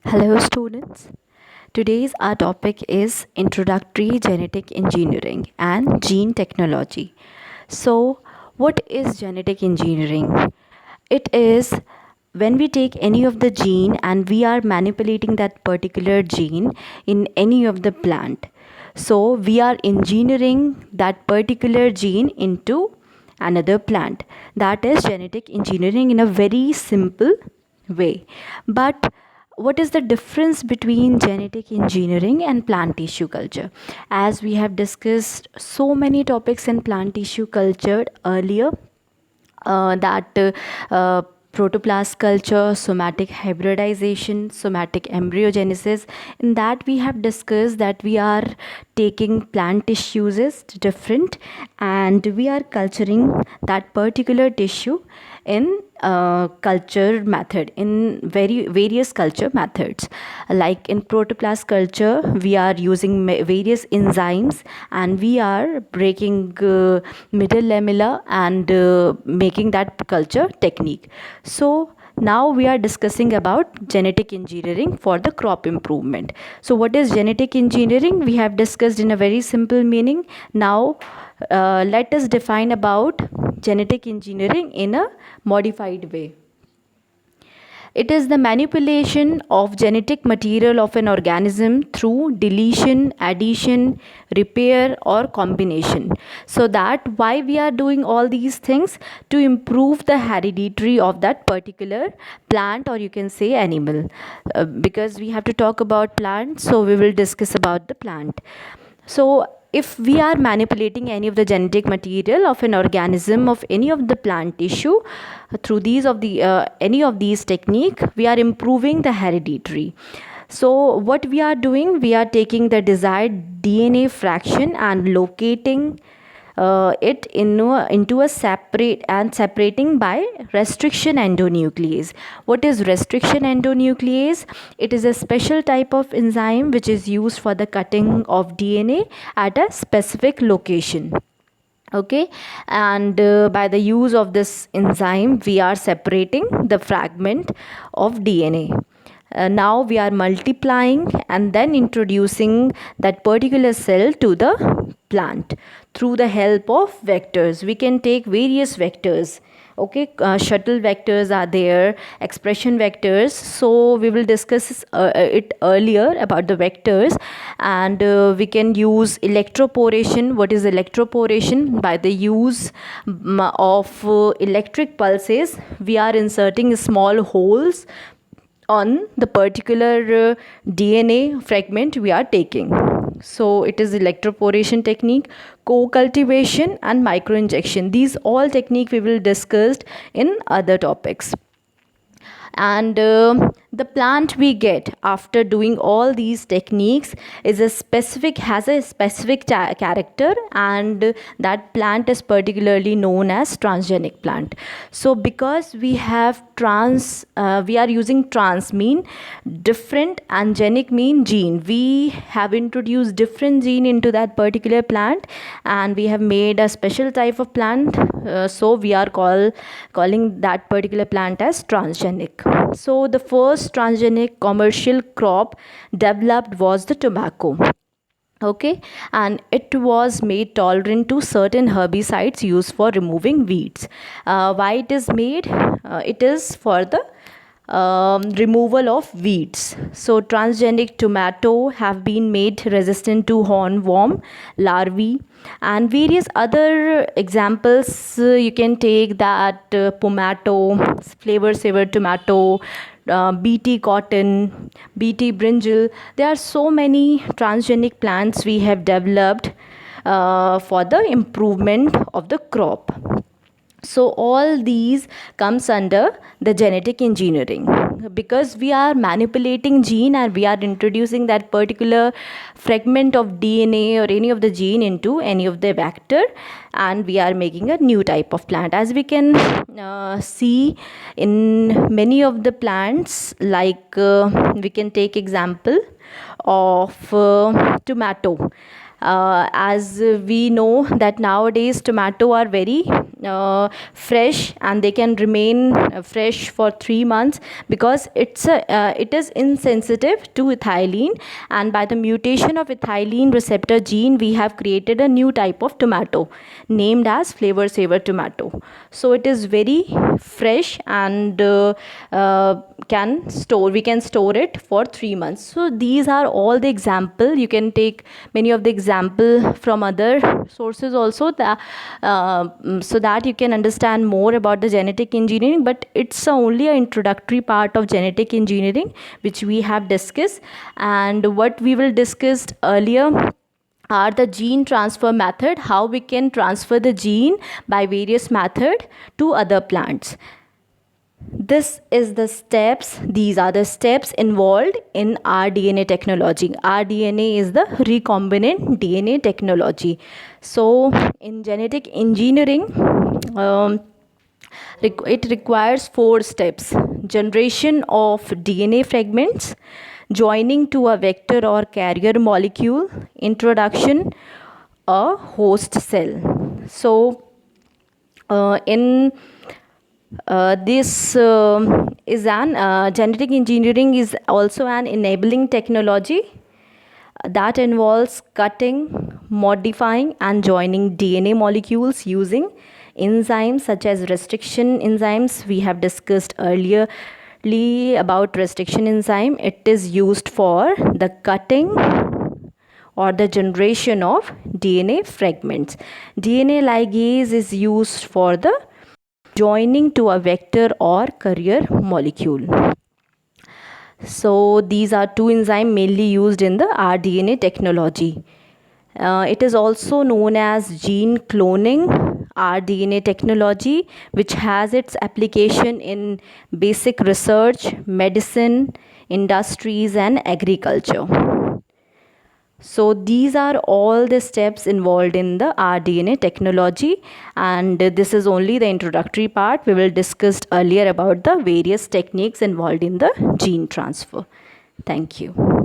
Hello, students. Today's our topic is Introductory Genetic Engineering and Gene Technology. So, what is genetic engineering? It is when we take any of the gene and we are manipulating that particular gene in any of the plant. So, we are engineering that particular gene into another plant. That is genetic engineering in a very simple way. But what is the difference between genetic engineering and plant tissue culture? As we have discussed so many topics in plant tissue culture earlier, that protoplast culture, somatic hybridization, somatic embryogenesis. In that, we have discussed that we are taking plant tissues is different and we are culturing that particular tissue in culture method, in various culture methods. Like in protoplast culture, we are using various enzymes and we are breaking middle lamella and making that culture technique. So now we are discussing about genetic engineering for the crop improvement. So what is genetic engineering? We have discussed in a very simple meaning. Now let us define about genetic engineering in a modified way. It is the manipulation of genetic material of an organism through deletion, addition, repair, or combination. So that why we are doing all these things? To improve the hereditary of that particular plant, or you can say animal. Because we have to talk about plants, so we will discuss about the plant. So if we are manipulating any of the genetic material of an organism of any of the plant tissue through these of the any of these technique, we are improving the hereditary. So what we are doing, we are taking the desired DNA fraction and locating it into a separate and separating by restriction endonuclease. What is restriction endonuclease? It is a special type of enzyme which is used for the cutting of DNA at a specific location. Okay, and by the use of this enzyme we are separating the fragment of DNA. Now we are multiplying and then introducing that particular cell to the plant through the help of vectors. We can take various vectors. Okay, shuttle vectors are there, expression vectors. So we will discuss it earlier about the vectors. And we can use electroporation. What is electroporation? By the use of electric pulses, we are inserting small holes on the particular DNA fragment we are taking. So it is electroporation technique, co-cultivation and microinjection. These all technique we will discuss in other topics. And the plant we get after doing all these techniques is has a specific character, and that plant is particularly known as transgenic plant. So because we have we are using trans mean different and genic mean gene, we have introduced different gene into that particular plant and we have made a special type of plant. So we are calling that particular plant as transgenic. So the first transgenic commercial crop developed was the tobacco. Okay, and it was made tolerant to certain herbicides used for removing weeds. Why it is made? It is for the removal of weeds. So transgenic tomato have been made resistant to hornworm larvae, and various other examples you can take that pomato, flavor saver tomato, BT cotton, BT brinjal. There are so many transgenic plants we have developed for the improvement of the crop. So all these comes under the genetic engineering, because we are manipulating gene and we are introducing that particular fragment of DNA or any of the gene into any of the vector, and we are making a new type of plant. As we can see in many of the plants, like we can take example of tomato. as we know that nowadays tomato are very fresh, and they can remain fresh for 3 months, because it is insensitive to ethylene, and by the mutation of ethylene receptor gene we have created a new type of tomato named as flavor saver tomato. So it is very fresh, and we can store it for 3 months. So these are all the example. You can take many of the example from other sources also, so that you can understand more about the genetic engineering, but it's only an introductory part of genetic engineering which we have discussed. And what we will discuss earlier are the gene transfer method, how we can transfer the gene by various method to other plants. These are the steps involved in rDNA technology. rDNA is the recombinant DNA technology. So in genetic engineering, it requires 4 steps: generation of DNA fragments, joining to a vector or carrier molecule, introduction a host cell. So in this is an genetic engineering is also an enabling technology that involves cutting, modifying and joining DNA molecules using enzymes such as restriction enzymes. We have discussed earlier about restriction enzyme. It is used for the cutting or the generation of DNA fragments. DNA ligase is used for the joining to a vector or carrier molecule. So these are 2 enzymes mainly used in the rDNA technology. It is also known as gene cloning rDNA technology, which has its application in basic research, medicine, industries and agriculture. So these are all the steps involved in the rDNA technology, and this is only the introductory part. We will discuss earlier about the various techniques involved in the gene transfer. Thank you.